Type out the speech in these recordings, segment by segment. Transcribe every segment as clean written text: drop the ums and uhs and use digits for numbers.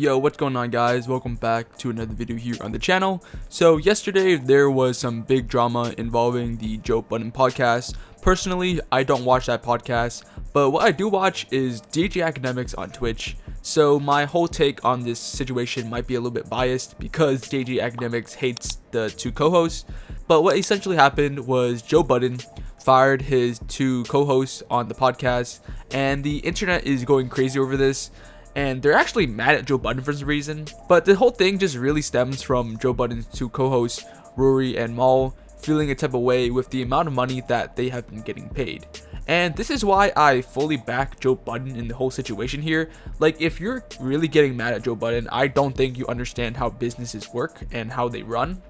Yo, what's going on, guys? Welcome back to another video here on the channel. So yesterday there was some big drama involving the Joe Budden podcast. Personally, I don't watch that podcast, but what I do watch is DJ Academics on Twitch. So my whole take on this situation might be a little bit biased because DJ Academics hates the two co-hosts. But what essentially happened was Joe Budden fired his two co-hosts on the podcast, and the internet is going crazy over this. And they're actually mad at Joe Budden for some reason. But the whole thing just really stems from Joe Budden's two co-hosts, Rory and Mal, feeling a type of way with the amount of money that they have been getting paid. And this is why I fully back Joe Budden in the whole situation here. Like, if you're really getting mad at Joe Budden, I don't think you understand how businesses work and how they run.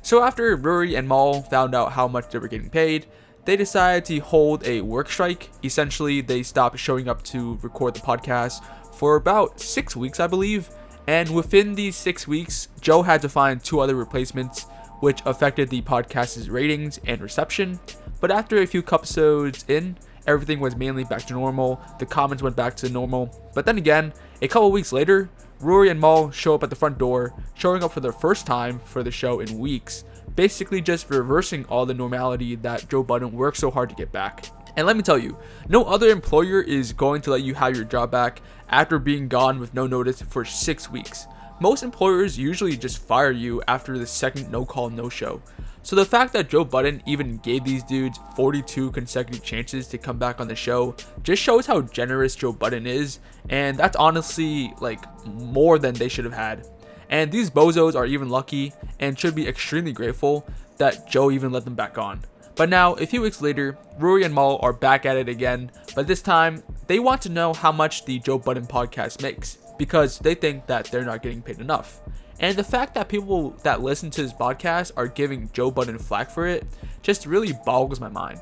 So after Rory and Mal found out how much they were getting paid, they decided to hold a work strike. Essentially, they stopped showing up to record the podcast for about 6 weeks, I believe. And within these 6 weeks, Joe had to find two other replacements, which affected the podcast's ratings and reception. But after a few episodes in, everything was mainly back to normal. The comments went back to normal. But then again, a couple weeks later, Rory and Mal show up at the front door, showing up for the first time for the show in weeks, basically just reversing all the normality that Joe Budden worked so hard to get back. And let me tell you, no other employer is going to let you have your job back after being gone with no notice for 6 weeks. Most employers usually just fire you after the second no call, no show. So the fact that Joe Budden even gave these dudes 42 consecutive chances to come back on the show just shows how generous Joe Budden is, and that's honestly like more than they should have had. And these bozos are even lucky and should be extremely grateful that Joe even let them back on. But now, a few weeks later, Rory and Mal are back at it again, but this time, they want to know how much the Joe Budden podcast makes, because they think that they're not getting paid enough. And the fact that people that listen to this podcast are giving Joe Budden flack for it just really boggles my mind.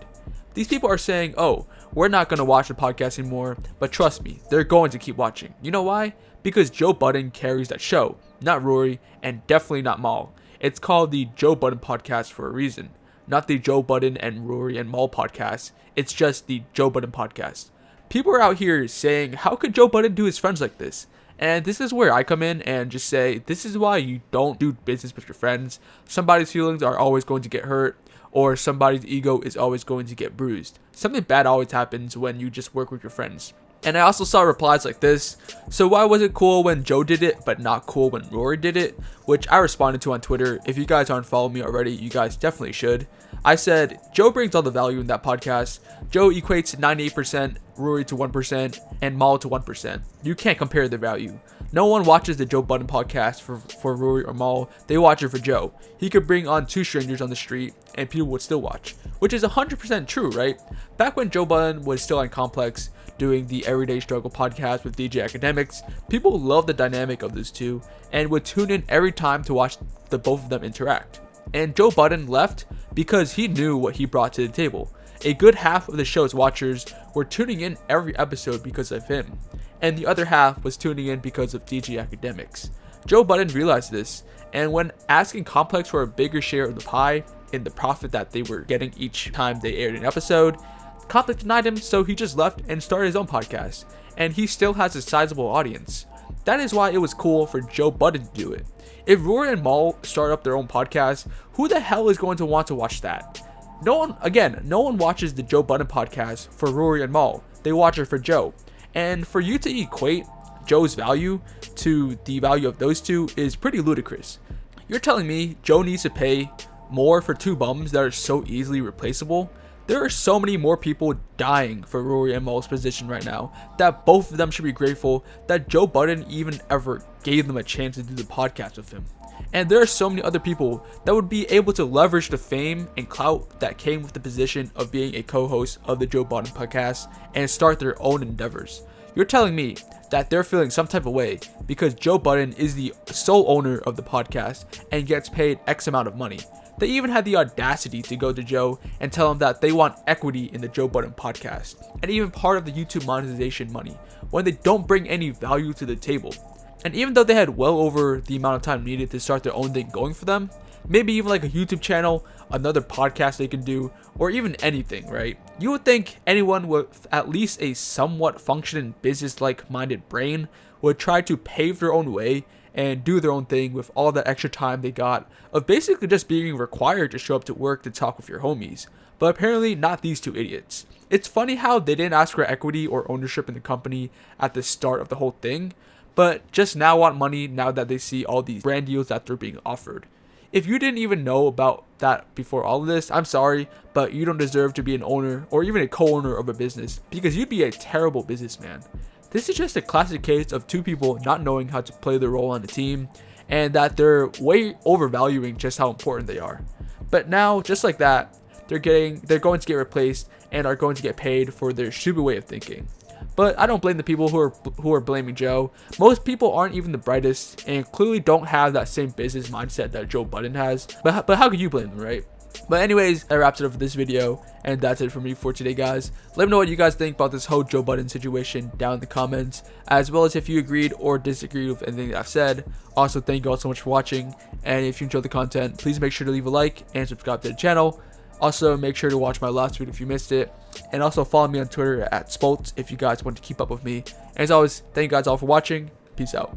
These people are saying, oh, we're not going to watch the podcast anymore, but trust me, they're going to keep watching. You know why? Because Joe Budden carries that show, not Rory, and definitely not Mal. It's called the Joe Budden Podcast for a reason. Not the Joe Budden and Rory and Mal podcast. It's just the Joe Budden Podcast. People are out here saying, how could Joe Budden do his friends like this? And this is where I come in and just say, this is why you don't do business with your friends. Somebody's feelings are always going to get hurt, or somebody's ego is always going to get bruised. Something bad always happens when you just work with your friends. And I also saw replies like this. So why was it cool when Joe did it, but not cool when Rory did it? Which I responded to on Twitter. If you guys aren't following me already, you guys definitely should. I said, Joe brings all the value in that podcast. Joe equates 98%, Rory to 1%, and Mal to 1%. You can't compare the value. No one watches the Joe Budden podcast for Rory or Mal. They watch it for Joe. He could bring on two strangers on the street and people would still watch, which is 100% true, right? Back when Joe Budden was still on Complex doing the Everyday Struggle podcast with DJ Academics, people loved the dynamic of those two and would tune in every time to watch the both of them interact. And Joe Budden left because he knew what he brought to the table. A good half of the show's watchers were tuning in every episode because of him, and the other half was tuning in because of DJ Academics. Joe Budden realized this, and when asking Complex for a bigger share of the pie in the profit that they were getting each time they aired an episode, Complex denied him, so he just left and started his own podcast, and he still has a sizable audience. That is why it was cool for Joe Budden to do it. If Rory and Mal start up their own podcast, who the hell is going to want to watch that? No one watches the Joe Budden podcast for Rory and Mal. They watch it for Joe. And for you to equate Joe's value to the value of those two is pretty ludicrous. You're telling me Joe needs to pay more for two bums that are so easily replaceable? There are so many more people dying for Rory and Mal's position right now that both of them should be grateful that Joe Budden even ever gave them a chance to do the podcast with him. And there are so many other people that would be able to leverage the fame and clout that came with the position of being a co-host of the Joe Budden Podcast and start their own endeavors. You're telling me that they're feeling some type of way because Joe Budden is the sole owner of the podcast and gets paid X amount of money. They even had the audacity to go to Joe and tell him that they want equity in the Joe Budden podcast and even part of the YouTube monetization money when they don't bring any value to the table. And even though they had well over the amount of time needed to start their own thing going for them, maybe even like a YouTube channel, another podcast they can do, or even anything, right? You would think anyone with at least a somewhat functioning business-like minded brain would try to pave their own way and do their own thing with all that extra time they got of basically just being required to show up to work to talk with your homies. But apparently not these two idiots. It's funny how they didn't ask for equity or ownership in the company at the start of the whole thing, but just now want money now that they see all these brand deals that they're being offered. If you didn't even know about that before all of this, I'm sorry, but you don't deserve to be an owner or even a co-owner of a business because you'd be a terrible businessman. This is just a classic case of two people not knowing how to play their role on the team and that they're way overvaluing just how important they are. But now, just like that, they're going to get replaced and are going to get paid for their stupid way of thinking. But I don't blame the people who are blaming Joe. Most people aren't even the brightest and clearly don't have that same business mindset that Joe Budden has. But how could you blame them, right? But anyways, that wraps it up for this video, and that's it for me for today, guys. Let me know what you guys think about this whole Joe Budden situation down in the comments, as well as if you agreed or disagreed with anything that I've said. Also, thank you all so much for watching, and if you enjoyed the content, please make sure to leave a like and subscribe to the channel. Also, make sure to watch my last video if you missed it, and also follow me on Twitter at Spolt if you guys want to keep up with me. And as always, thank you guys all for watching. Peace out.